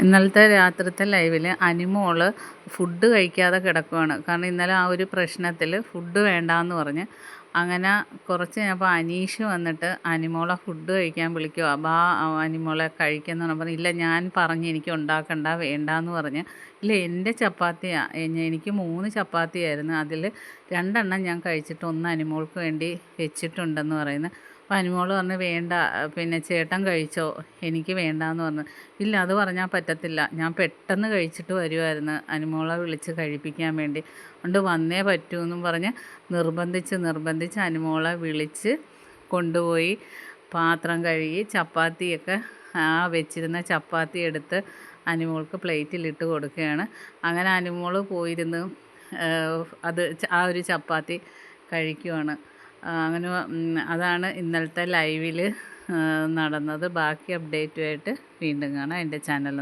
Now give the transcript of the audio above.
ഇന്നലത്തെ രാത്രിത്തെ ലൈവിൽ അനിമോള് ഫുഡ് കഴിക്കാതെ കിടക്കുവാണ്. കാരണം ഇന്നലെ ആ ഒരു പ്രശ്നത്തിൽ ഫുഡ് വേണ്ടാന്ന് പറഞ്ഞ് അങ്ങനെ കുറച്ച് കഴിഞ്ഞപ്പോൾ അനീഷ് വന്നിട്ട് അനിമോളെ ഫുഡ് കഴിക്കാൻ വിളിക്കുവാ. ബാ അനിമോളെ കഴിക്കുമെന്ന് പറഞ്ഞപ്പോൾ ഇല്ല ഞാൻ പറഞ്ഞ് എനിക്ക് ഉണ്ടാക്കണ്ട വേണ്ടാന്ന് പറഞ്ഞ് ഇല്ല എൻ്റെ ചപ്പാത്തിയാ എനിക്ക് 3 ചപ്പാത്തിയായിരുന്നു. അതിൽ 2 ഞാൻ കഴിച്ചിട്ട് 1 അനിമോൾക്ക് വേണ്ടി വെച്ചിട്ടുണ്ടെന്ന് പറയുന്നു. അപ്പോൾ അനിമോൾ പറഞ്ഞു വേണ്ട പിന്നെ ചേട്ടൻ കഴിച്ചോ എനിക്ക് വേണ്ടാന്ന് പറഞ്ഞു. ഇല്ല അത് പറഞ്ഞാൽ പറ്റത്തില്ല, ഞാൻ പെട്ടെന്ന് കഴിച്ചിട്ട് വരുമായിരുന്നു അനിമോളെ വിളിച്ച് കഴിപ്പിക്കാൻ വേണ്ടി, അതുകൊണ്ട് വന്നേ പറ്റൂ എന്നും പറഞ്ഞ് നിർബന്ധിച്ച് അനിമോളെ വിളിച്ച് കൊണ്ടുപോയി പാത്രം കഴുകി ചപ്പാത്തിയൊക്കെ വെച്ചിരുന്ന ചപ്പാത്തി എടുത്ത് അനിമോൾക്ക് പ്ലേറ്റിലിട്ട് കൊടുക്കുകയാണ്. അങ്ങനെ അനിമോൾ പോയിരുന്ന് അത് ആ ഒരു ചപ്പാത്തി കഴിക്കുവാണ്. അങ്ങനെ അതാണ് ഇന്നലത്തെ ലൈവിൽ നടന്നത്. ബാക്കി അപ്ഡേറ്റുമായിട്ട് വീണ്ടും കാണാം. എൻ്റെ ചാനൽ